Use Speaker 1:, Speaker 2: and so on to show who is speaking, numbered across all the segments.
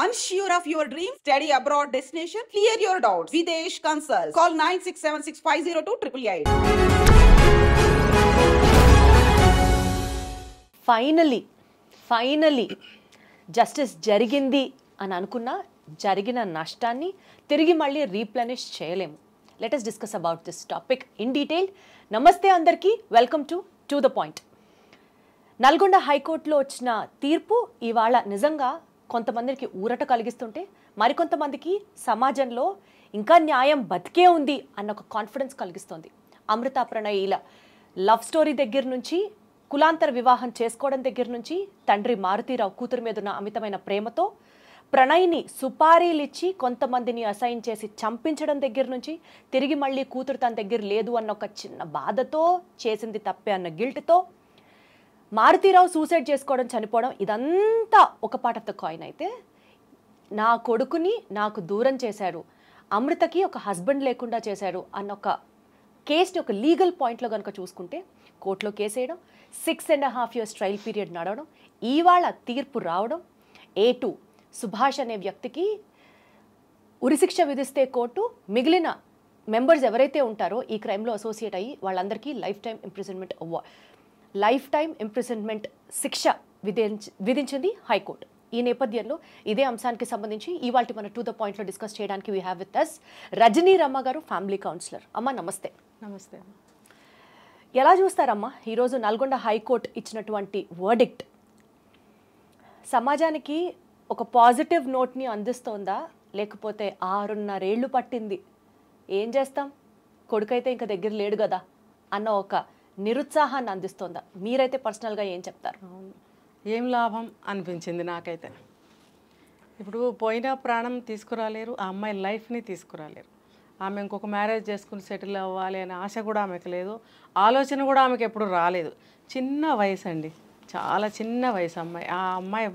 Speaker 1: Unsure of your dream? Study abroad destination? Clear your doubts. Videsh Consult. Call 9676502888.
Speaker 2: Finally justice జరిగింది అని అనుకున్నా జరిగిన నష్టాన్ని తిరిగి మళ్ళీ రీప్లెనిష్ చేయలేము. Let us discuss about this topic in detail. నమస్తే అందరికీ, welcome to the point. Nalgonda హైకోర్టులో వచ్చిన తీర్పు ఇవాళ నిజంగా కొంతమందికి ఊరట కలిగిస్తుంటే మరికొంతమందికి సమాజంలో ఇంకా న్యాయం బతికే ఉంది అన్న ఒక కాన్ఫిడెన్స్ కలిగిస్తుంది. అమృత ప్రణయ్ల లవ్ స్టోరీ దగ్గర నుంచి, కులాంతర వివాహం చేసుకోవడం దగ్గర నుంచి, తండ్రి మారుతీరావు కూతురు మీద ఉన్న అమితమైన ప్రేమతో ప్రణయ్ని సుపారీలిచ్చి కొంతమందిని అసైన్ చేసి చంపించడం దగ్గర నుంచి, తిరిగి మళ్ళీ కూతురు తన దగ్గర లేదు అన్న ఒక చిన్న బాధతో, చేసింది తప్పే అన్న గిల్ట్తో మారుతీరావు సూసైడ్ చేసుకోవడం, చనిపోవడం, ఇదంతా ఒక పార్ట్ ఆఫ్ ద కాయిన్. అయితే నా కొడుకుని నాకు దూరం చేశారు, అమృతకి ఒక హస్బెండ్ లేకుండా చేశారు అన్న ఒక కేసుని ఒక లీగల్ పాయింట్లో కనుక చూసుకుంటే, కోర్టులో కేసు వేయడం, 6.5 years ట్రయల్ పీరియడ్ నడవడం, ఇవాళ తీర్పు రావడం, A2 సుభాష్ అనే వ్యక్తికి ఉరిశిక్ష విధిస్తే కోర్టు మిగిలిన మెంబర్స్ ఎవరైతే ఉంటారో ఈ క్రైమ్లో అసోసియేట్ అయ్యి వాళ్ళందరికీ లైఫ్ టైం ఇంప్రిజన్మెంట్ శిక్ష విధించింది హైకోర్టు. ఈ నేపథ్యంలో ఇదే అంశానికి సంబంధించి ఇవాళ మన టు ద పాయింట్లో డిస్కస్ చేయడానికి we have with us Rajani Ramma garu, family counsellor. అమ్మ నమస్తే.
Speaker 3: నమస్తే.
Speaker 2: ఎలా చూస్తారమ్మా ఈరోజు నల్గొండ హైకోర్టు ఇచ్చినటువంటి వర్డిక్ట్? సమాజానికి ఒక పాజిటివ్ నోట్ని అందిస్తోందా, లేకపోతే 6.5 ఏళ్ళు పట్టింది, ఏం చేస్తాం, కొడుకైతే ఇంకా దగ్గర లేడు కదా అన్న ఒక నిరుత్సాహాన్ని అందిస్తోందా? మీరైతే పర్సనల్గా ఏం చెప్తారు?
Speaker 3: ఏం లాభం అనిపించింది నాకైతే. ఇప్పుడు పోయిన ప్రాణం తీసుకురాలేరు, ఆ అమ్మాయి లైఫ్ని తీసుకురాలేరు. ఆమె ఇంకొక మ్యారేజ్ చేసుకుని సెటిల్ అవ్వాలి అనే ఆశ కూడా ఆమెకు లేదు, ఆలోచన కూడా ఆమెకు ఎప్పుడు రాలేదు. చిన్న వయసు అండి, చాలా చిన్న వయసు అమ్మాయి. ఆ అమ్మాయి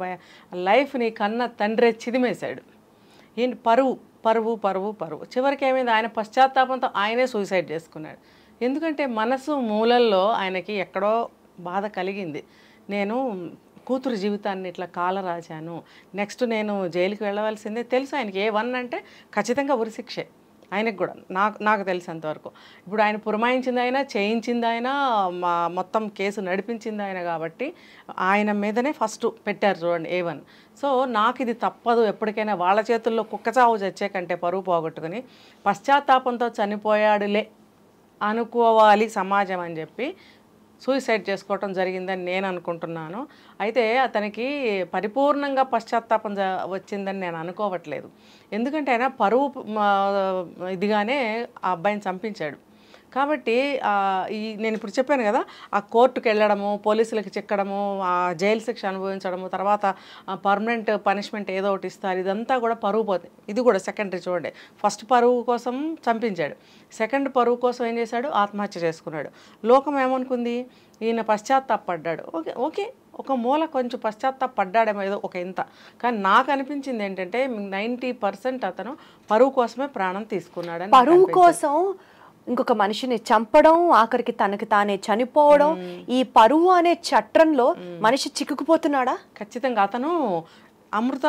Speaker 3: లైఫ్ని కన్న తండ్రే చిదిమేశాడు. ఏంటి పరువు పరువు పరువు పరువు. చివరికి ఏమైంది, ఆయన పశ్చాత్తాపంతో ఆయనే సూసైడ్ చేసుకున్నాడు. ఎందుకంటే మనసు మూలల్లో ఆయనకి ఎక్కడో బాధ కలిగింది. నేను కూతురు జీవితాన్ని ఇట్లా కాలరాజాను, నెక్స్ట్ నేను జైలుకి వెళ్ళవలసిందే. తెలుసు ఆయనకి A1 అంటే ఖచ్చితంగా ఉరిశిక్షే ఆయనకు కూడా, నాకు తెలిసినంతవరకు. ఇప్పుడు ఆయన పురమాయించింది ఆయన, చేయించింది ఆయన, మొత్తం కేసు నడిపించింది ఆయన, కాబట్టి ఆయన మీదనే ఫస్ట్ పెట్టారు చూడండి A1. సో నాకు ఇది తప్పదు, ఎప్పటికైనా వాళ్ళ చేతుల్లో కుక్క చావు చచ్చే కంటే పరువు పోగొట్టుకుని పశ్చాత్తాపంతో చనిపోయాడులే అనుకోవాలి సమాజం అని చెప్పి సూసైడ్ చేసుకోవటం జరిగిందని నేను అనుకుంటున్నాను. అయితే అతనికి పరిపూర్ణంగా పశ్చాత్తాపం వచ్చిందని నేను అనుకోవట్లేదు. ఎందుకంటే ఆయన పరువు ఇదిగానే ఆ అబ్బాయిని చంపించాడు. కాబట్టి నేను ఇప్పుడు చెప్పాను కదా, ఆ కోర్టుకు వెళ్ళడము, పోలీసులకు చిక్కడము, ఆ జైలు శిక్ష అనుభవించడము, తర్వాత పర్మనెంట్ పనిష్మెంట్ ఏదో ఒకటి ఇస్తారు, ఇదంతా కూడా పరువు పోతుంది. ఇది కూడా సెకండరీ చూడండి. ఫస్ట్ పరువు కోసం చంపించాడు, సెకండ్ పరువు కోసం ఏం చేశాడు, ఆత్మహత్య చేసుకున్నాడు. లోకం ఏమనుకుంది, ఈయన పశ్చాత్తాపడ్డాడు. ఓకే ఒక మూల కొంచెం పశ్చాత్తాపడ్డాడేమో ఏదో ఒక ఇంత. కానీ నాకు అనిపించింది ఏంటంటే 90% అతను పరువు కోసమే ప్రాణం తీసుకున్నాడు.
Speaker 2: పరువు కోసం ఇంకొక మనిషిని చంపడం, ఆఖరికి తనకి తానే చనిపోవడం, ఈ పరువు అనే చట్రంలో మనిషి చిక్కుకుపోతున్నాడా?
Speaker 3: ఖచ్చితంగా. అతను అమృత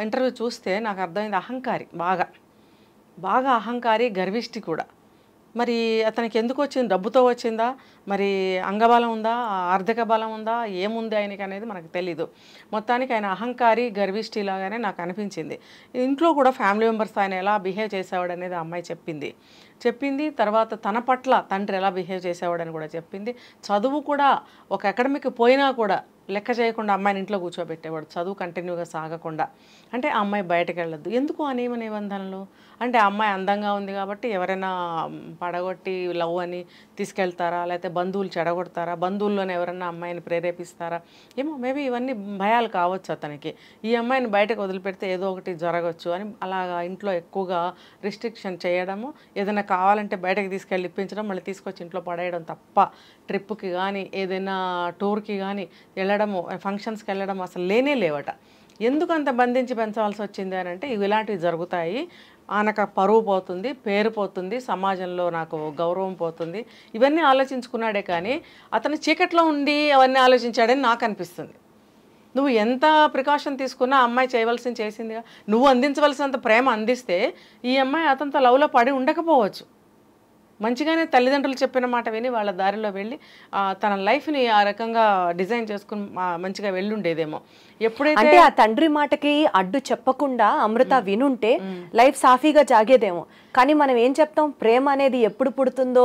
Speaker 3: ఇంటర్వ్యూ చూస్తే నాకు అర్థమైంది, అహంకారి, బాగా అహంకారి, గర్విష్టి కూడా. మరి అతనికి ఎందుకు వచ్చింది, డబ్బుతో వచ్చిందా, మరి అంగబలం ఉందా, ఆర్థిక బలం ఉందా, ఏముంది ఆయనకి అనేది మనకు తెలీదు. మొత్తానికి ఆయన అహంకారి, గర్విష్టి లాగానే నాకు అనిపించింది. ఇంట్లో కూడా ఫ్యామిలీ మెంబర్స్ ఆయన ఎలా బిహేవ్ చేసేవాడు అనేది ఆ అమ్మాయి చెప్పింది. తర్వాత తన పట్ల తండ్రి ఎలా బిహేవ్ చేసేవాడని కూడా చెప్పింది. చదువు కూడా ఒక అకాడమిక్ పోయినా కూడా లెక్క చేయకుండా అమ్మాయిని ఇంట్లో కూర్చోబెట్టేవాడు, చదువు కంటిన్యూగా సాగకుండా. అంటే ఆ అమ్మాయి బయటకు వెళ్ళొద్దు. ఎందుకు ఆ నియమ నిబంధనలు అంటే, ఆ అమ్మాయి అందంగా ఉంది కాబట్టి ఎవరైనా పడగొట్టి లవ్ అని తీసుకెళ్తారా, లేకపోతే బంధువులు చెడగొడతారా, బంధువుల్లోనే ఎవరైనా అమ్మాయిని ప్రేరేపిస్తారా, ఏమో మేబీ ఇవన్నీ భయాలు కావచ్చు అతనికి. ఈ అమ్మాయిని బయటకు వదిలిపెడితే ఏదో ఒకటి జరగవచ్చు అని అలాగా ఇంట్లో ఎక్కువగా రిస్ట్రిక్షన్ చేయడము, ఏదైనా కావాలంటే బయటకు తీసుకెళ్ళి ఇప్పించడం, మళ్ళీ తీసుకొచ్చి ఇంట్లో పడేయడం తప్ప ట్రిప్కి కానీ ఏదైనా టూర్కి కానీ వెళ్ళడము, ఫంక్షన్స్కి వెళ్ళడం అసలు లేవట. ఎందుకు అంత బంధించి పెంచవలసి వచ్చింది అని అంటే, ఇలాంటివి జరుగుతాయి, ఆనక పరువు పోతుంది, పేరు పోతుంది, సమాజంలో నాకు గౌరవం పోతుంది, ఇవన్నీ ఆలోచించుకున్నాడే కానీ అతను చీకట్లో ఉండి అవన్నీ ఆలోచించాడని నాకు అనిపిస్తుంది. నువ్వు ఎంత ప్రికాషన్ తీసుకున్నా అమ్మాయి చేయవలసింది చేసిందిగా. నువ్వు అందించవలసినంత ప్రేమ అందిస్తే ఈ అమ్మాయి అతనితో లవ్లో పడి ఉండకపోవచ్చు. మంచిగానే తల్లిదండ్రులు చెప్పిన మాట విని వాళ్ళ దారిలో వెళ్ళి తన లైఫ్ని ఆ రకంగా డిజైన్ చేసుకుని మంచిగా వెళ్ళుండేదేమో. ఎప్పుడైతే
Speaker 2: అంటే ఆ తండ్రి మాటకి అడ్డు చెప్పకుండా అమృత వినుంటే లైఫ్ సాఫీగా జాగేదేమో. కానీ మనం ఏం చెప్తాం, ప్రేమ అనేది ఎప్పుడు పుడుతుందో,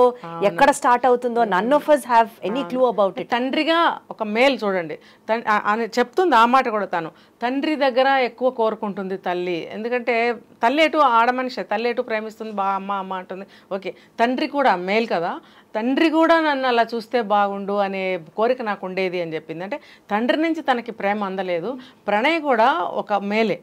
Speaker 2: ఎక్కడ స్టార్ట్ అవుతుందో, none of us have any clue about it.
Speaker 3: తండ్రిగా ఒక మేల్ చూడండి అని చెప్తుంది ఆ మాట కూడా. తను తండ్రి దగ్గర ఎక్కువ కోరుకుంటుంది తల్లి. ఎందుకంటే తల్లి ఎటు ఆడమనిషి, తల్లి ఎటు ప్రేమిస్తుంది, అమ్మ అమ్మ అంటుంది. ఓకే, తండ్రి కూడా మేల్ కదా, తండ్రి కూడా నన్ను అలా చూస్తే బాగుండు అనే కోరిక నాకు ఉండేది అని చెప్పింది. అంటే తండ్రి నుంచి తనకి ప్రేమ అందలేదు. ప్రణయ్ కూడా ఒక మేలే.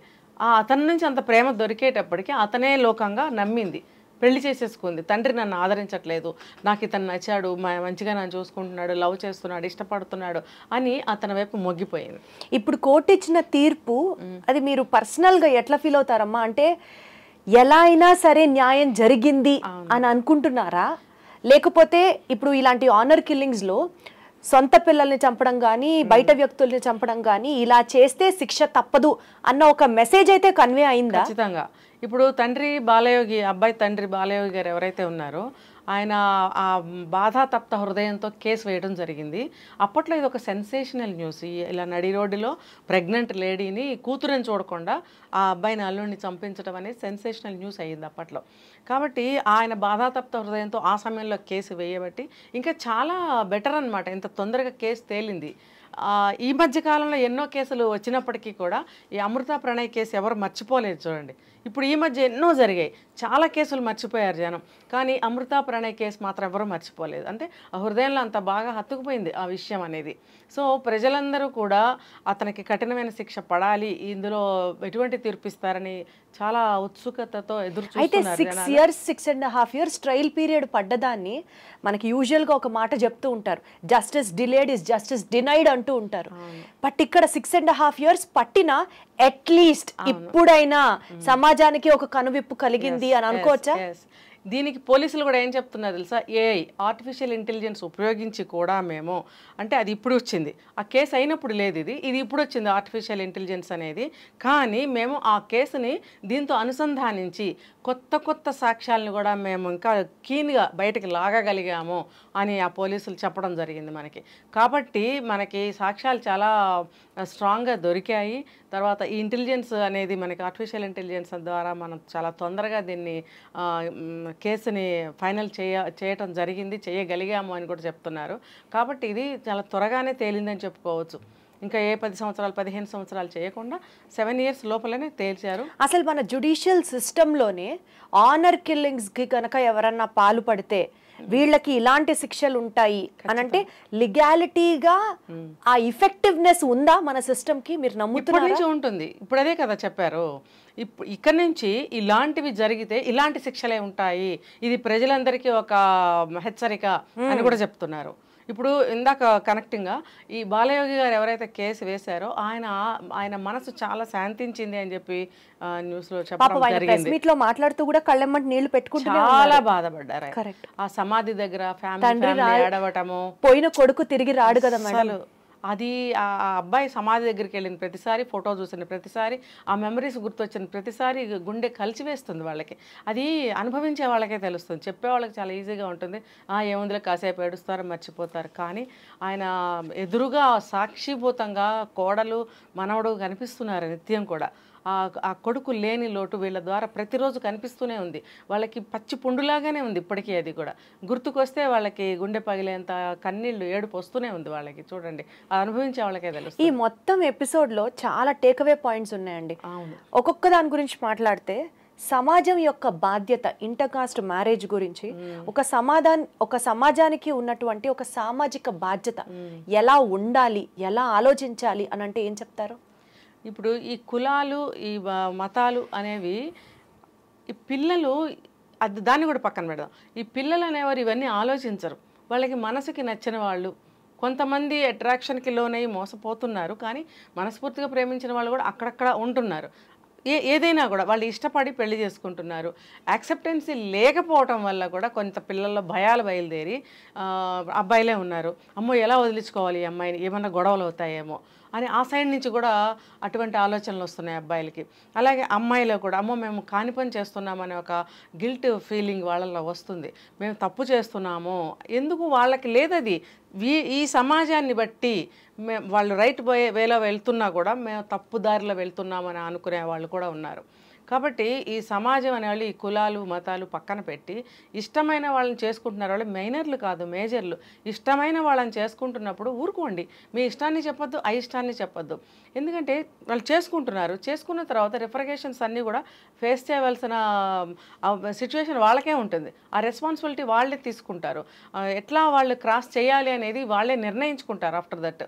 Speaker 3: అతని నుంచి అంత ప్రేమ దొరికేటప్పటికి అతనే లోకంగా నమ్మింది, పెళ్లి చేసేసుకుంది. తండ్రి నన్ను ఆదరించట్లేదు, నాకు ఇతను నచ్చాడు, మంచిగా నన్ను చూసుకుంటున్నాడు, లవ్ చేస్తున్నాడు, ఇష్టపడుతున్నాడు అని అతని వైపు మొగ్గిపోయింది.
Speaker 2: ఇప్పుడు కోర్టు ఇచ్చిన తీర్పు అది మీరు పర్సనల్గా ఎట్లా ఫీల్ అవుతారమ్మా? అంటే ఎలా అయినా సరే న్యాయం జరిగింది అని అనుకుంటున్నారా? లేకపోతే ఇప్పుడు ఇలాంటి ఆనర్ కిల్లింగ్స్లో సొంత పిల్లల్ని చంపడం కానీ, బయట వ్యక్తుల్ని చంపడం కానీ, ఇలా చేస్తే శిక్ష తప్పదు అన్న ఒక మెసేజ్ అయితే కన్వే అయిందా?
Speaker 3: ఖచ్చితంగా. ఇప్పుడు తండ్రి బాలయోగి, అబ్బాయి తండ్రి బాలయోగి గారు ఎవరైతే ఉన్నారో ఆయన ఆ బాధాతప్త హృదయంతో కేసు వేయడం జరిగింది. అప్పట్లో ఇది ఒక సెన్సేషనల్ న్యూస్. ఇలా నడి రోడ్డులో ప్రెగ్నెంట్ లేడీని, కూతురని చూడకుండా ఆ అబ్బాయిని అల్లుడిని చంపించడం అనేది సెన్సేషనల్ న్యూస్ అయ్యింది అప్పట్లో. కాబట్టి ఆయన బాధాతప్త హృదయంతో ఆ సమయంలో కేసు వేయబట్టి ఇంకా చాలా బెటర్ అనమాట, ఇంత తొందరగా కేసు తేలింది. ఈ మధ్య కాలంలో ఎన్నో కేసులు వచ్చినప్పటికీ కూడా ఈ అమృత ప్రణయ్ కేసు ఎవరు మర్చిపోలేదు చూడండి. ఇప్పుడు ఈ మధ్య ఎన్నో జరిగాయి, చాలా కేసులు మర్చిపోయారు జనం, కానీ అమృత ప్రణయ్ కేసు మాత్రం ఎవరూ మర్చిపోలేదు. అంటే ఆ హృదయంలో అంత బాగా హత్తుకుపోయింది ఆ విషయం అనేది. సో ప్రజలందరూ కూడా అతనికి కఠినమైన శిక్ష పడాలి, ఇందులో ఎటువంటి తీర్పిస్తారని చాలా ఉత్సుకతతో ఎదురు చూస్తున్నారు.
Speaker 2: అయితే 6 years 6.5 years ట్రయల్ పీరియడ్ పడ్డదాన్ని మనకి యూజువల్గా ఒక మాట చెప్తూ ఉంటారు, justice delayed is justice denied అంటూ ఉంటారు. బట్ ఇక్కడ 6.5 years పట్టినా అట్లీస్ట్ ఇప్పుడైనా సమాజానికి ఒక కనువిప్పు కలిగింది అని అనుకోవచ్చా?
Speaker 3: దీనికి పోలీసులు కూడా ఏం చెప్తున్నారు తెలుసా, ఏఐ ఆర్టిఫిషియల్ ఇంటెలిజెన్స్ ఉపయోగించి కూడా మేము, అంటే అది ఇప్పుడు వచ్చింది, ఆ కేసు అయినప్పుడు లేదు, ఇది ఇప్పుడు వచ్చింది ఆర్టిఫిషియల్ ఇంటెలిజెన్స్ అనేది. కానీ మేము ఆ కేసుని దీంతో అనుసంధానించి కొత్త కొత్త సాక్ష్యాలను కూడా మేము ఇంకా కీన్గా బయటకు లాగగలిగాము అని ఆ పోలీసులు చెప్పడం జరిగింది మనకి. కాబట్టి మనకి సాక్ష్యాలు చాలా స్ట్రాంగ్గా దొరికాయి. తర్వాత ఈ ఇంటెలిజెన్స్ అనేది మనకి ఆర్టిఫిషియల్ ఇంటెలిజెన్స్ ద్వారా మనం చాలా తొందరగా దీన్ని కేసుని ఫైనల్ చేయటం జరిగింది, చేయగలిగాము అని కూడా చెప్తున్నారు. కాబట్టి ఇది చాలా త్వరగానే తేలిందని చెప్పుకోవచ్చు. ఇంకా ఏ 10 సంవత్సరాలు 15 సంవత్సరాలు చేయకుండా 7 years లోపలనే తేల్చారు.
Speaker 2: అసలు మన జ్యుడిషియల్ సిస్టంలోనే ఆనర్ కిల్లింగ్స్కి కనుక ఎవరన్నా పాలు పడితే వీళ్ళకి ఇలాంటి శిక్షలు ఉంటాయి అని అంటే లీగాలిటీగా ఆ ఎఫెక్టివ్నెస్ ఉందా మన సిస్టమ్కి? మీరు నమ్ముతున్నారు?
Speaker 3: నుంచి ఉంటుంది. ఇప్పుడు అదే కదా చెప్పారు, ఇక్కడ నుంచి ఇలాంటివి జరిగితే ఇలాంటి శిక్షలే ఉంటాయి, ఇది ప్రజలందరికీ ఒక హెచ్చరిక అని కూడా చెప్తున్నారు. ఇప్పుడు ఇందాక కనెక్టింగ్గా ఈ బాలయోగి గారు ఎవరైతే కేసు వేశారో ఆయన మనసు చాలా శాంతించింది అని చెప్పి న్యూస్లో చెప్పడం జరిగింది.
Speaker 2: మీట్లో మాట్లాడుతూ కూడా కళ్ళెమ్మటి నీళ్లు పెట్టుకుంటూ
Speaker 3: చాలా బాధపడ్డారు. ఆ సమాధి దగ్గర ఫ్యామిలీ ఏడవటము,
Speaker 2: పోయిన కొడుకు తిరిగి రాడు కదా మేడం.
Speaker 3: అది ఆ అబ్బాయి సమాధి దగ్గరికి వెళ్ళిన ప్రతిసారి, ఫోటో చూసిన ప్రతిసారి, ఆ మెమరీస్ గుర్తొచ్చిన ప్రతిసారి గుండె కలిసివేస్తుంది వాళ్ళకి. అది అనుభవించే వాళ్ళకే తెలుస్తుంది, చెప్పే వాళ్ళకి చాలా ఈజీగా ఉంటుంది, ఏముందిలో కాసేపు ఏడుస్తారు మర్చిపోతారు. కానీ ఆయన ఎదురుగా సాక్షిభూతంగా కోడలు మనవడు కనిపిస్తున్నారు నిత్యం కూడా. ఆ కొడుకు లేని లోటు వీళ్ళ ద్వారా ప్రతిరోజు కనిపిస్తూనే ఉంది. వాళ్ళకి పచ్చి పుండులాగానే ఉంది ఇప్పటికీ. అది కూడా గుర్తుకొస్తే వాళ్ళకి గుండె పగిలేంత కన్నీళ్లు, ఏడుపు వస్తూనే ఉంది వాళ్ళకి. చూడండి, అది అనుభవించే వాళ్ళకే తెలుసు.
Speaker 2: ఈ మొత్తం ఎపిసోడ్లో చాలా టేక్అవే పాయింట్స్ ఉన్నాయండి. ఒక్కొక్క దాని గురించి మాట్లాడితే సమాజం యొక్క బాధ్యత, ఇంటర్ కాస్ట్ మ్యారేజ్ గురించి, ఒక సమాజానికి ఉన్నటువంటి ఒక సామాజిక బాధ్యత ఎలా ఉండాలి, ఎలా ఆలోచించాలి అని అంటే ఏం చెప్తారు?
Speaker 3: ఇప్పుడు ఈ కులాలు, ఈ మతాలు అనేవి ఈ పిల్లలు దాన్ని కూడా పక్కన పెడదాం. ఈ పిల్లలు అనేవారు ఇవన్నీ ఆలోచించరు. వాళ్ళకి మనసుకి నచ్చిన వాళ్ళు, కొంతమంది అట్రాక్షన్కి లోనై మోసపోతున్నారు, కానీ మనస్ఫూర్తిగా ప్రేమించిన వాళ్ళు కూడా అక్కడక్కడ ఉంటున్నారు. ఏదైనా కూడా వాళ్ళు ఇష్టపడి పెళ్లి చేసుకుంటున్నారు. యాక్సెప్టెన్సీ లేకపోవటం వల్ల కూడా కొంత పిల్లల్లో భయాలు బయలుదేరి అబ్బాయిలే ఉన్నారు, అమ్మో ఎలా వదిలించుకోవాలి ఈ అమ్మాయిని, ఏమన్నా గొడవలు అవుతాయేమో అని ఆ సైడ్ నుంచి కూడా అటువంటి ఆలోచనలు వస్తున్నాయి అబ్బాయిలకి. అలాగే అమ్మాయిలో కూడా అమ్మో మేము కాని పని చేస్తున్నామనే ఒక గిల్ట్ ఫీలింగ్ వాళ్ళలో వస్తుంది. మేము తప్పు చేస్తున్నాము ఎందుకు వాళ్ళకి లేదది. ఈ సమాజాన్ని బట్టి వాళ్ళు రైట్ వేలో వెళ్తున్నా కూడా మేము తప్పు దారిలో వెళ్తున్నామని అనుకునే వాళ్ళు కూడా ఉన్నారు. కాబట్టి ఈ సమాజం అనే వాళ్ళు ఈ కులాలు మతాలు పక్కన పెట్టి ఇష్టమైన వాళ్ళని చేసుకుంటున్నారు. వాళ్ళు మైనర్లు కాదు, మేజర్లు. ఇష్టమైన వాళ్ళని చేసుకుంటున్నప్పుడు ఊరుకోండి. మీ ఇష్టాన్ని చెప్పొద్దు, అయిష్టాన్ని చెప్పొద్దు. ఎందుకంటే వాళ్ళు చేసుకుంటున్నారు. చేసుకున్న తర్వాత రిఫ్రిగేషన్స్ అన్నీ కూడా ఫేస్ చేయవలసిన సిచ్యువేషన్ వాళ్ళకే ఉంటుంది. ఆ రెస్పాన్సిబిలిటీ వాళ్ళే తీసుకుంటారు. ఎట్లా వాళ్ళు క్రాస్ చేయాలి అనేది వాళ్ళే నిర్ణయించుకుంటారు ఆఫ్టర్ దట్.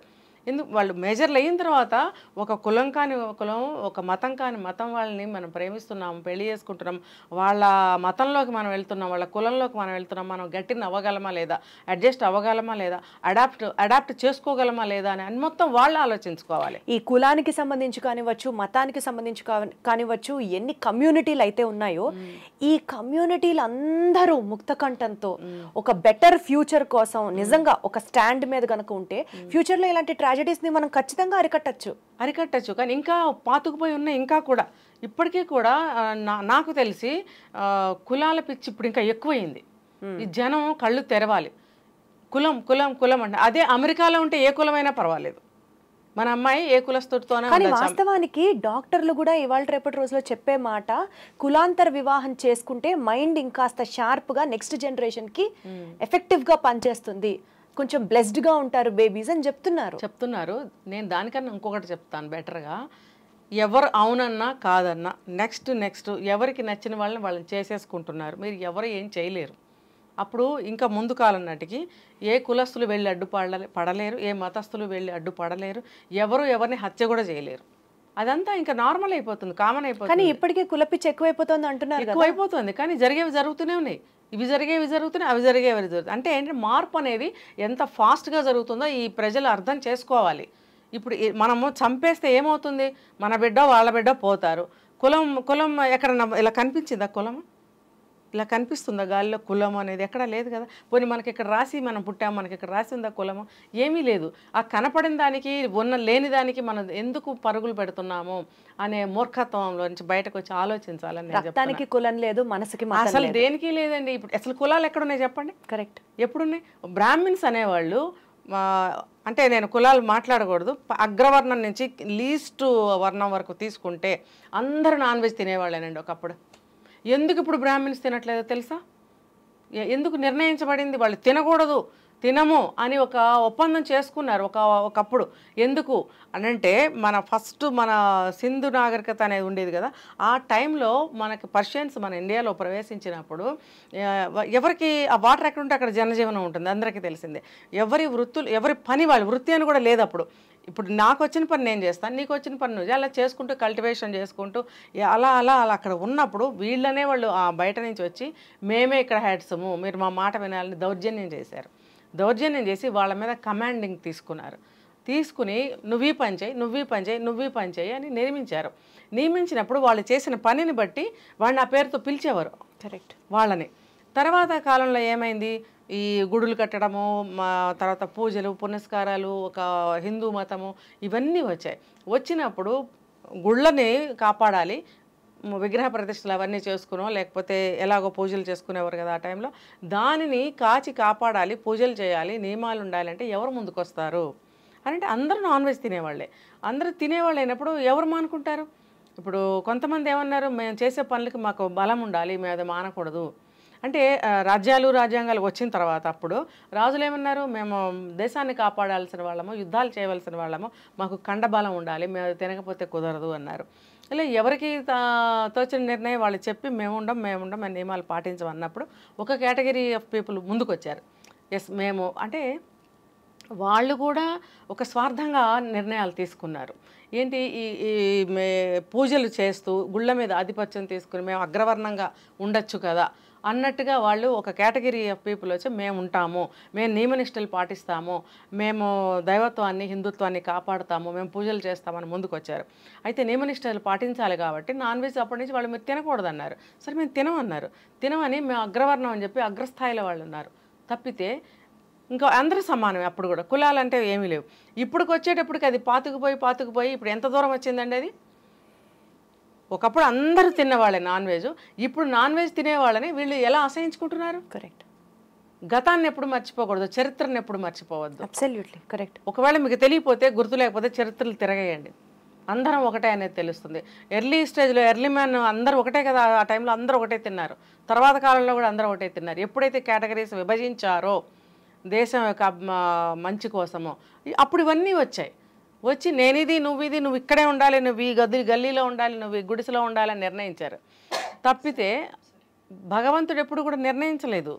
Speaker 3: ఎందుకు వాళ్ళు మేజర్లు అయిన తర్వాత ఒక కులం కాని కులం, ఒక మతం కాని మతం వాళ్ళని మనం ప్రేమిస్తున్నాం, పెళ్లి చేసుకుంటున్నాం, వాళ్ళ మతంలోకి మనం వెళ్తున్నాం, వాళ్ళ కులంలోకి మనం వెళ్తున్నాం, మనం గట్టిని అవ్వగలమా లేదా, అడ్జస్ట్ అవ్వగలమా లేదా, అడాప్ట్ చేసుకోగలమా లేదా అని మొత్తం వాళ్ళు ఆలోచించుకోవాలి.
Speaker 2: ఈ కులానికి సంబంధించి కానివ్వచ్చు, మతానికి సంబంధించి కానివ్వచ్చు, ఎన్ని కమ్యూనిటీలు అయితే ఉన్నాయో ఈ కమ్యూనిటీలు అందరూ ముక్తకంఠంతో ఒక బెటర్ ఫ్యూచర్ కోసం నిజంగా ఒక స్టాండ్ మీద కనుక ఉంటే ఫ్యూచర్లో ఇలాంటి ట్రాజడీస్ని మనం ఖచ్చితంగా అరికట్టచ్చు. కానీ ఇంకా పాతుకుపోయి ఉన్నాయి. ఇంకా కూడా ఇప్పటికీ కూడా నాకు తెలిసి కులాల పిచ్చి ఇప్పుడు ఇంకా ఎక్కువైంది. ఈ జనం కళ్ళు తెరవాలి. కులం కులం కులం అంటే అదే అమెరికాలో ఉంటే ఏ కులమైనా పర్వాలేదు, మన అమ్మాయి ఏ కులస్తుడితోనే. కానీ వాస్తవానికి డాక్టర్లు కూడా ఇవాళ రేపటి రోజులో చెప్పే మాట, కులాంతర వివాహం చేసుకుంటే మైండ్ ఇంకాస్త షార్ప్గా నెక్స్ట్ జనరేషన్కి ఎఫెక్టివ్గా పనిచేస్తుంది, కొంచెం బ్లెస్డ్గా ఉంటారు బేబీస్ అని చెప్తున్నారు.
Speaker 3: నేను దానికన్నా ఇంకొకటి చెప్తాను బెటర్గా. ఎవరు అవునన్నా కాదన్నా నెక్స్ట్ ఎవరికి నచ్చిన వాళ్ళని చేసేసుకుంటున్నారు. మీరు ఎవరు ఏం చేయలేరు. అప్పుడు ఇంకా ముందు కాలం నాటికి ఏ కులస్తులు వెళ్ళి పడలేరు, ఏ మతస్థులు వెళ్ళి అడ్డుపడలేరు, ఎవరిని హత్య కూడా చేయలేరు. అదంతా ఇంకా నార్మల్ అయిపోతుంది, కామన్ అయిపోతుంది.
Speaker 2: కానీ ఇప్పటికే కులపిచ్చి ఎక్కువైపోతుంది అంటున్నారు.
Speaker 3: ఎక్కువైపోతుంది, కానీ జరిగేవి జరుగుతూనే ఉన్నాయి. ఇవి జరుగుతున్నాయి, అవి జరుగుతాయి. అంటే ఏంటంటే మార్పు అనేది ఎంత ఫాస్ట్గా జరుగుతుందో ఈ ప్రజలు అర్థం చేసుకోవాలి. ఇప్పుడు మనము చంపేస్తే ఏమవుతుంది, మన బిడ్డ వాళ్ళ బిడ్డ పోతారు. కులం ఎక్కడన్నా ఇలా కనిపించిందా? కులం ఇలా కనిపిస్తుందా గాలిలో? కులం అనేది ఎక్కడా లేదు కదా. పోనీ మనకి ఇక్కడ రాసి మనం పుట్టాము, మనకి ఇక్కడ రాసి ఉందా కులము? ఏమీ లేదు. ఆ కనపడిన దానికి లేని దానికి మనం ఎందుకు పరుగులు పెడుతున్నాము అనే మూర్ఖత్వంలో నుంచి బయటకు వచ్చి ఆలోచించాలని.
Speaker 2: రక్తానికి కులం లేదు, మనసుకి
Speaker 3: అసలు దేనికి లేదండి. ఇప్పుడు అసలు కులాలు ఎక్కడున్నాయి చెప్పండి?
Speaker 2: కరెక్ట్.
Speaker 3: ఎప్పుడున్నాయి? బ్రాహ్మిన్స్ అనేవాళ్ళు, అంటే నేను కులాలు మాట్లాడకూడదు, అగ్రవర్ణం నుంచి లీస్ట్ వర్ణం వరకు తీసుకుంటే అందరూ నాన్ వెజ్ తినేవాళ్ళేనండి ఒకప్పుడు. ఎందుకు ఇప్పుడు బ్రాహ్మిన్స్ తినట్లేదో తెలుసా? ఎందుకు నిర్ణయించబడింది? వాళ్ళు తినము అని ఒక ఒప్పందం చేసుకున్నారు ఒకప్పుడు. ఎందుకు అనంటే మన సింధు నాగరికత అనేది ఉండేది కదా, ఆ టైంలో మనకి పర్షియన్స్ మన ఇండియాలో ప్రవేశించినప్పుడు ఎవరికి ఆ వాటర్ ఎక్కడ ఉంటే అక్కడ జనజీవనం ఉంటుంది, అందరికీ తెలిసిందే. ఎవరి పని వాళ్ళు, వృత్తి అని కూడా లేదు అప్పుడు. ఇప్పుడు నాకు వచ్చిన పని నేను చేస్తాను, నీకు వచ్చిన పని నువ్వు, అలా చేసుకుంటూ కల్టివేషన్ చేసుకుంటూ అలా అక్కడ ఉన్నప్పుడు వీళ్ళనే వాళ్ళు బయట నుంచి వచ్చి మేమే ఇక్కడ హెడ్సము, మీరు మా మాట వినాలని దౌర్జన్యం చేసి వాళ్ళ మీద కమాండింగ్ తీసుకుని నువ్వీ పని చేయి అని నియమించినప్పుడు వాళ్ళు చేసిన పనిని బట్టి వాళ్ళని ఆ పేరుతో పిలిచేవారు.
Speaker 2: కరెక్ట్.
Speaker 3: వాళ్ళని తర్వాత కాలంలో ఏమైంది, ఈ గుడులు కట్టడము, తర్వాత పూజలు పునస్కారాలు, ఒక హిందూ మతము, ఇవన్నీ వచ్చినప్పుడు గుళ్ళని కాపాడాలి, విగ్రహ ప్రతిష్టలు అవన్నీ చేసుకునో లేకపోతే ఎలాగో పూజలు చేసుకునేవారు కదా ఆ టైంలో, దానిని కాపాడాలి, పూజలు చేయాలి, నియమాలు ఉండాలంటే ఎవరు ముందుకు వస్తారు అంటే అందరూ నాన్ వెజ్ తినేవాళ్ళే. అందరూ తినేవాళ్ళు అయినప్పుడు ఎవరు మానుకుంటారు? ఇప్పుడు కొంతమంది ఏమన్నారు, మేము చేసే పనులకి మాకు బలం ఉండాలి, మేము అది మానకూడదు అంటే. రాజ్యాంగాలు వచ్చిన తర్వాత అప్పుడు రాజులు ఏమన్నారు, మేము దేశాన్ని కాపాడాల్సిన వాళ్ళము, యుద్ధాలు చేయవలసిన వాళ్ళము, మాకు కండబలం ఉండాలి, మేము తినకపోతే కుదరదు అన్నారు. ఇలా ఎవరికి తోచిన నిర్ణయం వాళ్ళు చెప్పి మేము ఉండం మన నియమాలు పాటించమన్నప్పుడు ఒక కేటగిరీ ఆఫ్ పీపుల్ ముందుకు వచ్చారు. ఎస్ మేము అంటే వాళ్ళు కూడా ఒక స్వార్థంగా నిర్ణయాలు తీసుకున్నారు. ఏంటి, ఈ పూజలు చేస్తూ గుళ్ళ మీద ఆధిపత్యం తీసుకుని మేము అగ్రవర్ణంగా ఉండొచ్చు కదా అన్నట్టుగా వాళ్ళు ఒక కేటగిరీ ఆఫ్ పీపుల్ వచ్చి మేము ఉంటాము, మేము నియమనిష్టలు పాటిస్తాము, మేము దైవత్వాన్ని హిందుత్వాన్ని కాపాడుతాము, మేము పూజలు చేస్తామని ముందుకు వచ్చారు. అయితే నియమనిష్టలు పాటించాలి కాబట్టి నాన్ వెజ్ అప్పటి నుంచి వాళ్ళు మీరు తినకూడదన్నారు. సరే మేము తినమని మేము అగ్రవర్ణం అని చెప్పి అగ్రస్థాయిలో వాళ్ళు ఉన్నారు. తప్పితే ఇంకా అందరూ సమానమే. అప్పుడు కూడా కులాలంటే ఏమీ లేవు. ఇప్పుడుకి వచ్చేటప్పటికి అది పాతుకుపోయి ఇప్పుడు ఎంత దూరం వచ్చిందండి అది. ఒకప్పుడు అందరూ తినేవాళ్ళే నాన్ వెజ్, ఇప్పుడు నాన్ వెజ్ తినేవాళ్ళని వీళ్ళు ఎలా అసహించుకుంటున్నారు.
Speaker 2: కరెక్ట్.
Speaker 3: గతాన్ని ఎప్పుడు మర్చిపోకూడదు, చరిత్రను ఎప్పుడు మర్చిపోవద్దు.
Speaker 2: Absolutely correct.
Speaker 3: ఒకవేళ మీకు తెలియపోతే, గుర్తు లేకపోతే చరిత్రలు తిరగేయండి, అందరం ఒకటే అనేది తెలుస్తుంది. ఎర్లీ స్టేజ్లో ఎర్లీ మ్యాన్ అందరూ ఒకటే కదా, ఆ టైంలో అందరూ ఒకటే తిన్నారు, తర్వాత కాలంలో కూడా అందరూ ఒకటే తిన్నారు. ఎప్పుడైతే కేటగిరీస్ విభజించారో దేశం యొక్క మంచి కోసమో అప్పుడు ఇవన్నీ వచ్చి నేనిది నువ్వు ఇక్కడే ఉండాలి, నువ్వు ఈ గల్లీలో ఉండాలి, నువ్వు ఈ గుడిసెలో ఉండాలని నిర్ణయించారు తప్పితే భగవంతుడు ఎప్పుడు కూడా నిర్ణయించలేదు.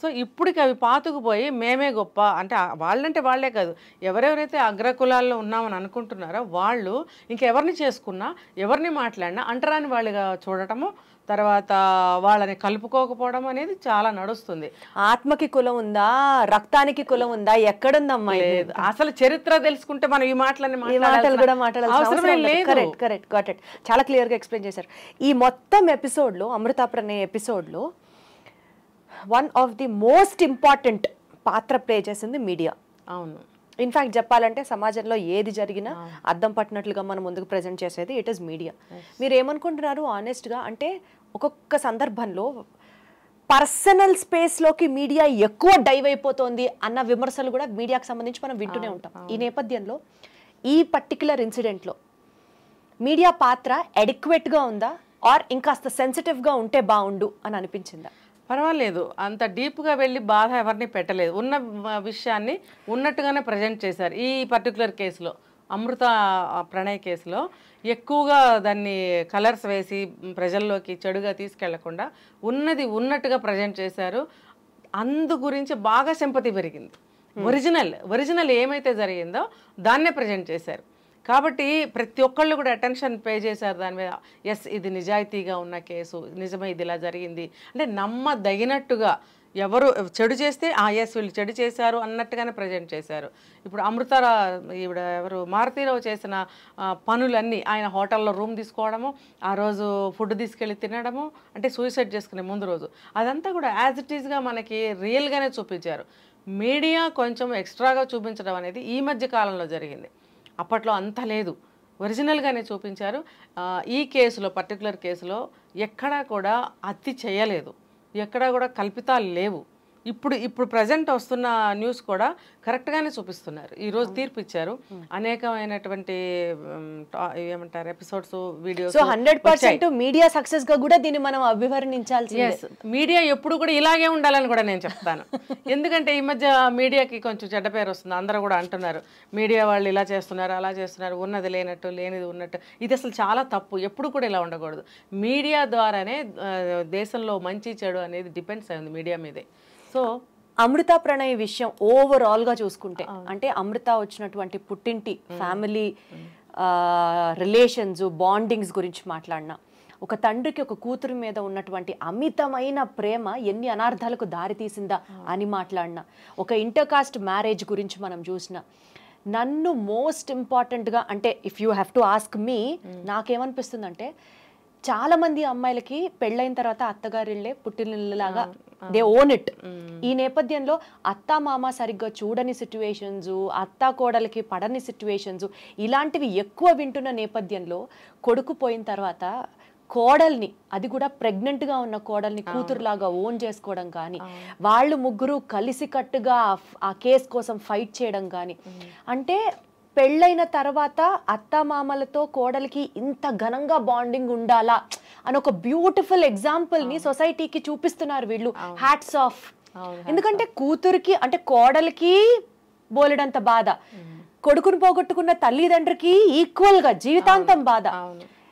Speaker 3: సో ఇప్పటికి అవి పాతుకుపోయి మేమే గొప్ప అంటే వాళ్ళంటే వాళ్ళే కాదు, ఎవరెవరైతే అగ్రకులాల్లో ఉన్నామని అనుకుంటున్నారో వాళ్ళు ఇంకెవరిని చేసుకున్నా ఎవరిని మాట్లాడినా అంటరాని వాళ్ళుగా చూడటము, తర్వాత వాళ్ళని కలుపుకోకపోవడం అనేది చాలా నడుస్తుంది.
Speaker 2: ఆత్మకి కులం ఉందా, రక్తానికి కులం ఉందా, ఎక్కడుందమ్మా?
Speaker 3: లేదు. అసలు చరిత్ర తెలుసుకుంటే మనం ఈ మాటలు
Speaker 2: కూడా మాట్లాడాలి. కరెక్ట్. చాలా క్లియర్ గా ఎక్స్ప్లెయిన్ చేశారు. ఈ మొత్తం ఎపిసోడ్ లో, అమృతా ప్రణయ్ ఎపిసోడ్ లో one of the most important పాత్ర ప్లే చేసింది మీడియా.
Speaker 3: అవును.
Speaker 2: ఇన్ఫాక్ట్ చెప్పాలంటే సమాజంలో ఏది జరిగినా అద్దం పట్టినట్లుగా మనం ముందుకు ప్రజెంట్ చేసేది ఇట్ ఈస్ మీడియా. మీరు ఏమనుకుంటున్నారు ఆనెస్ట్గా అంటే ఒక్కొక్క సందర్భంలో పర్సనల్ స్పేస్లోకి మీడియా ఎక్కువ డైవ్ అయిపోతుంది అన్న విమర్శలు కూడా మీడియాకి సంబంధించి మనం వింటూనే ఉంటాం. ఈ నేపథ్యంలో ఈ పర్టికులర్ ఇన్సిడెంట్లో మీడియా పాత్ర అడిక్వేట్గా ఉందా, ఆర్ ఇంకాస్త సెన్సిటివ్గా ఉంటే బాగుండు అని అనిపించిందా?
Speaker 3: పర్వాలేదు, అంత డీప్గా వెళ్ళి బాధ ఎవరిని పెట్టలేదు, ఉన్న విషయాన్ని ఉన్నట్టుగానే ప్రజెంట్ చేశారు. ఈ పర్టికులర్ కేసులో, అమృత ప్రణయ్ కేసులో ఎక్కువగా దాన్ని కలర్స్ వేసి ప్రజల్లోకి చెడుగా తీసుకెళ్లకుండా ఉన్నది ఉన్నట్టుగా ప్రజెంట్ చేశారు. అందు గురించి బాగా సింపతి పెరిగింది. ఒరిజినల్ ఏమైతే జరిగిందో దాన్నే ప్రజెంట్ చేశారు కాబట్టి ప్రతి ఒక్కళ్ళు కూడా అటెన్షన్ పే చేశారు దాని మీద. ఎస్, ఇది నిజాయితీగా ఉన్న కేసు, నిజమే ఇది ఇలా జరిగింది అంటే నమ్మదగినట్టుగా. ఎవరు చెడు చేస్తే ఎస్ వీళ్ళు చెడు చేశారు అన్నట్టుగానే ప్రజెంట్ చేశారు. ఇప్పుడు ఈవిడ ఎవరు మారుతీరావు చేసిన పనులన్నీ, ఆయన హోటల్లో రూమ్ తీసుకోవడము, ఆ రోజు ఫుడ్ తీసుకెళ్ళి తినడము, అంటే సూసైడ్ చేసుకునే ముందు రోజు, అదంతా కూడా యాజ్ ఇట్ ఈస్గా మనకి రియల్గానే చూపించారు. మీడియా కొంచెం ఎక్స్ట్రాగా చూపించడం అనేది ఈ మధ్య కాలంలో జరిగింది, అప్పట్లో అంత లేదు, ఒరిజినల్గానే చూపించారు. ఈ కేసులో, పర్టికులర్ కేసులో ఎక్కడా కూడా అతి చేయలేదు, ఎక్కడా కూడా కల్పితాలు లేవు. ఇప్పుడు ప్రజెంట్ వస్తున్న న్యూస్ కూడా కరెక్ట్గానే చూపిస్తున్నారు. ఈరోజు తీర్పు ఇచ్చారు, అనేకమైనటువంటి ఏమంటారు ఎపిసోడ్స్, వీడియోస్.
Speaker 2: 100% మీడియా సక్సెస్ గా కూడా దీన్ని మనం అభివర్ణించాల్సి.
Speaker 3: మీడియా ఎప్పుడు కూడా ఇలాగే ఉండాలని కూడా నేను చెప్తాను. ఎందుకంటే ఈ మధ్య మీడియాకి కొంచెం చెడ్డ పేరు వస్తుంది. అందరూ కూడా అంటున్నారు మీడియా వాళ్ళు ఇలా చేస్తున్నారు, అలా చేస్తున్నారు, ఉన్నది లేనట్టు, లేనిది ఉన్నట్టు. ఇది అసలు చాలా తప్పు. ఎప్పుడు కూడా ఇలా ఉండకూడదు. మీడియా ద్వారానే దేశంలో మంచి చెడు అనేది డిపెండ్స్ అయింది మీడియా మీదే. సో
Speaker 2: అమృత ప్రణయ్ విషయం ఓవరాల్గా చూసుకుంటే, అంటే అమృత వచ్చినటువంటి పుట్టింటి ఫ్యామిలీ రిలేషన్స్, బాండింగ్స్ గురించి మాట్లాడినా, ఒక తండ్రికి ఒక కూతురు మీద ఉన్నటువంటి అమితమైన ప్రేమ ఎన్ని అనార్థాలకు దారితీసిందా అని మాట్లాడినా, ఒక ఇంటర్ కాస్ట్ మ్యారేజ్ గురించి మనం చూసినా, నన్ను మోస్ట్ ఇంపార్టెంట్గా అంటే if you have to ask me, నాకేమనిపిస్తుందంటే చాలా మంది అమ్మాయిలకి పెళ్ళైన తర్వాత అత్తగారిళ్ళే పుట్టినలాగా దే ఓన్ ఇట్. ఈ నేపథ్యంలో అత్తా మామ సరిగ్గా చూడని సిచ్యువేషన్స్, అత్తా కోడలికి పడని సిచ్యువేషన్స్, ఇలాంటివి ఎక్కువ వింటున్న నేపథ్యంలో కొడుకు పోయిన తర్వాత కోడల్ని, అది కూడా ప్రెగ్నెంట్గా ఉన్న కోడల్ని కూతురులాగా ఓన్ చేసుకోవడం కానీ, వాళ్ళు ముగ్గురు కలిసికట్టుగా ఆ కేసు కోసం ఫైట్ చేయడం కానీ, అంటే పెళ్ళైన తర్వాత అత్తామామలతో కోడలికి ఇంత ఘనంగా బాండింగ్ ఉండాలా అని ఒక బ్యూటిఫుల్ ఎగ్జాంపుల్ని సొసైటీకి చూపిస్తున్నారు వీళ్ళు. Hats off. ఎందుకంటే కూతురికి అంటే కోడలికి బోలెడంత బాధ, కొడుకును పోగొట్టుకున్న తల్లిదండ్రికి ఈక్వల్గా జీవితాంతం బాధ.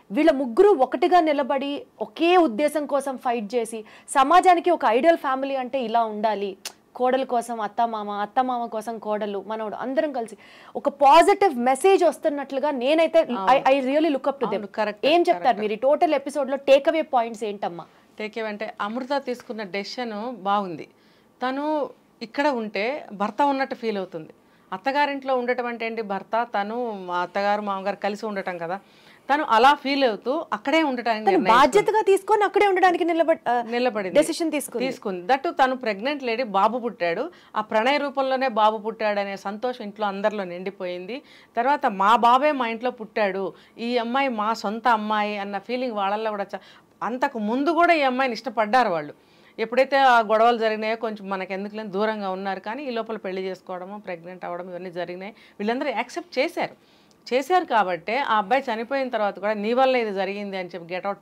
Speaker 2: వీళ్ళ ముగ్గురు ఒకటిగా నిలబడి ఒకే ఉద్దేశం కోసం ఫైట్ చేసి, సమాజానికి ఒక ఐడియల్ ఫ్యామిలీ అంటే ఇలా ఉండాలి, కోడల కోసం అత్తమామ కోసం కోడలు, మనోడు, అందరం కలిసి ఒక పాజిటివ్ మెసేజ్ వస్తున్నట్లుగా నేనైతే I really look up to them. ఏం చెప్తారు మీరు టోటల్ ఎపిసోడ్ లో టేక్ అవే పాయింట్స్ ఏంటమ్మా?
Speaker 3: టేక్ అవే అంటే అమృత తీసుకున్న డెసిషన్ బాగుంది. తను ఇక్కడ ఉంటే భర్త ఉన్నట్టు ఫీల్ అవుతుంది. అత్తగారింట్లో ఉండటం అంటే ఏంటి, భర్త తను అత్తగారు మామగారు కలిసి ఉండటం కదా. తను అలా ఫీల్ అవుతూ అక్కడే ఉండటానికి
Speaker 2: బాధ్యతగా తీసుకొని అక్కడే ఉండడానికి
Speaker 3: నిలబడింది,
Speaker 2: డెసిషన్
Speaker 3: తీసుకుంది. దట్టు తను ప్రెగ్నెంట్ లేడీ, బాబు పుట్టాడు, ఆ ప్రణయ రూపంలోనే బాబు పుట్టాడు అనే సంతోషం ఇంట్లో అందరిలో నిండిపోయింది. తర్వాత మా బాబే మా ఇంట్లో పుట్టాడు, ఈ అమ్మాయి మా సొంత అమ్మాయి అన్న ఫీలింగ్ వాళ్ళల్లో కూడా అంతకు ముందు కూడా ఈ అమ్మాయిని ఇష్టపడ్డారు వాళ్ళు. ఎప్పుడైతే ఆ గొడవలు జరిగినాయో కొంచెం మనకు ఎందుకులేని దూరంగా ఉన్నారు, కానీ ఈ లోపల పెళ్లి చేసుకోవడము, ప్రెగ్నెంట్ అవ్వడం ఇవన్నీ జరిగినాయి. వీళ్ళందరూ యాక్సెప్ట్ చేశారు కాబట్టి ఆ అబ్బాయి చనిపోయిన తర్వాత కూడా నీ వల్ల ఇది జరిగింది అని చెప్పి గెట్అవుట్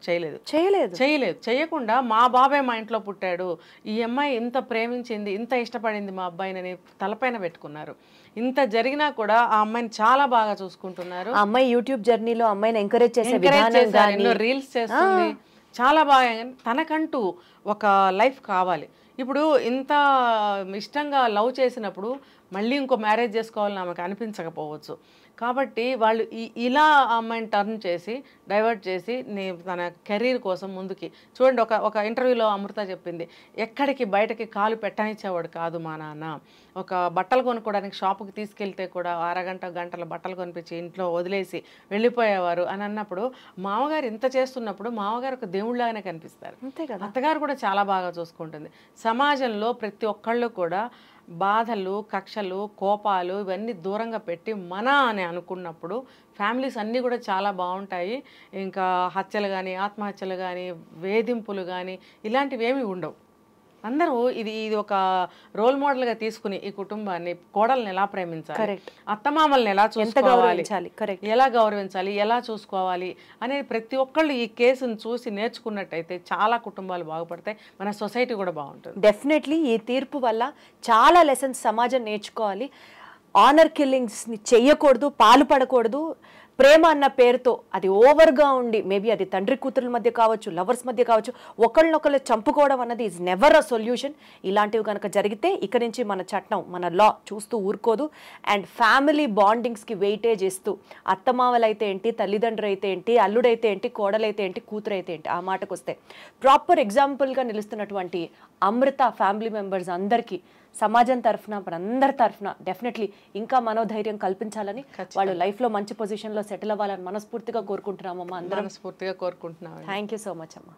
Speaker 3: చేయకుండా మా బాబాయ్ మా ఇంట్లో పుట్టాడు, ఈ అమ్మాయి ఇంత ప్రేమించింది, ఇంత ఇష్టపడింది మా అబ్బాయిని తలపైన పెట్టుకున్నారు. ఇంత జరిగినా కూడా ఆ అమ్మాయిని చాలా బాగా చూసుకుంటున్నారు.
Speaker 2: అమ్మాయి యూట్యూబ్ జర్నీలో అమ్మాయిని ఎంకరేజ్ చేశారు,
Speaker 3: ఎన్నో రీల్స్ చేస్తుంది, చాలా బాగా. తనకంటూ ఒక లైఫ్ కావాలి. ఇప్పుడు ఇంత ఇష్టంగా లవ్ చేసినప్పుడు మళ్ళీ ఇంకో మ్యారేజ్ చేసుకోవాలని ఆమెకు అనిపించకపోవచ్చు. కాబట్టి వాళ్ళు ఇలా అమ్మాయిని టర్న్ చేసి డైవర్ట్ చేసి తన కెరీర్ కోసం ముందుకి చూడండి. ఒక ఇంటర్వ్యూలో అమృత చెప్పింది, ఎక్కడికి బయటకి కాలు పెట్టనిచ్చేవాడు కాదు మా నాన్న. ఒక బట్టలు కొనుక్కోవడానికి షాపుకి తీసుకెళ్తే కూడా గంటల బట్టలు కొనిపించి ఇంట్లో వదిలేసి వెళ్ళిపోయేవారు అని అన్నప్పుడు, మామగారు ఇంత చేస్తున్నప్పుడు మామగారు ఒక దేవుళ్ళగానే కనిపిస్తారు. అత్తగారు కూడా చాలా బాగా చూసుకుంటుంది. సమాజంలో ప్రతి ఒక్కళ్ళు కూడా బాధలు, కక్షలు, కోపాలు ఇవన్నీ దూరంగా పెట్టి మన అని అనుకున్నప్పుడు ఫ్యామిలీస్ అన్నీ కూడా చాలా బాగుంటాయి. ఇంకా హత్యలు కానీ, ఆత్మహత్యలు కానీ, వేధింపులు కానీ ఇలాంటివి ఏమీ ఉండవు. అందరూ ఇది ఒక రోల్ మోడల్గా తీసుకుని ఈ కుటుంబాన్ని, కోడల్ని ఎలా ప్రేమించాలి, అత్తమామల్ని ఎలా చూసుకోవాలి, ఎలా గౌరవించాలి, ఎలా చూసుకోవాలి అనేది ప్రతి ఒక్కళ్ళు ఈ కేసును చూసి నేర్చుకున్నట్టయితే చాలా కుటుంబాలు బాగుపడతాయి, మన సొసైటీ కూడా బాగుంటుంది.
Speaker 2: డెఫినెట్లీ ఈ తీర్పు వల్ల చాలా లెసన్స్ సమాజం నేర్చుకోవాలి. ఆనర్ కిల్లింగ్స్ని చెయ్యకూడదు, పాల్పడకూడదు. ప్రేమ అన్న పేరుతో అది ఓవర్గా ఉండి, మేబీ అది తండ్రి కూతురుల మధ్య కావచ్చు, లవర్స్ మధ్య కావచ్చు, ఒకళ్ళనొకళ్ళు చంపుకోవడం అన్నది ఈజ్ నెవర్ అ సొల్యూషన్. ఇలాంటివి కనుక జరిగితే ఇక నుంచి మన చట్టం, మన లా చూస్తూ ఊరుకోదు. అండ్ ఫ్యామిలీ బాండింగ్స్కి వెయిటేజ్ ఇస్తూ, అత్తమావలైతే ఏంటి, తల్లిదండ్రులు అయితే ఏంటి, అల్లుడైతే ఏంటి, కోడలైతే ఏంటి, కూతురు అయితే ఏంటి, ఆ మాటకు వస్తే ప్రాపర్ ఎగ్జాంపుల్గా నిలుస్తున్నటువంటి అమృత ఫ్యామిలీ మెంబర్స్ అందరికీ సమాజం తరఫున, మనందరి తరఫున డెఫినెట్లీ ఇంకా మనోధైర్యం కల్పించాలని, వాళ్ళు లైఫ్లో మంచి పొజిషన్లో సెటిల్ అవ్వాలని మనస్ఫూర్తిగా కోరుకుంటున్నామమ్మా. అందరం
Speaker 3: మనస్ఫూర్తిగా కోరుకుంటున్నాం.
Speaker 2: థ్యాంక్ యూ సో మచ్ అమ్మా.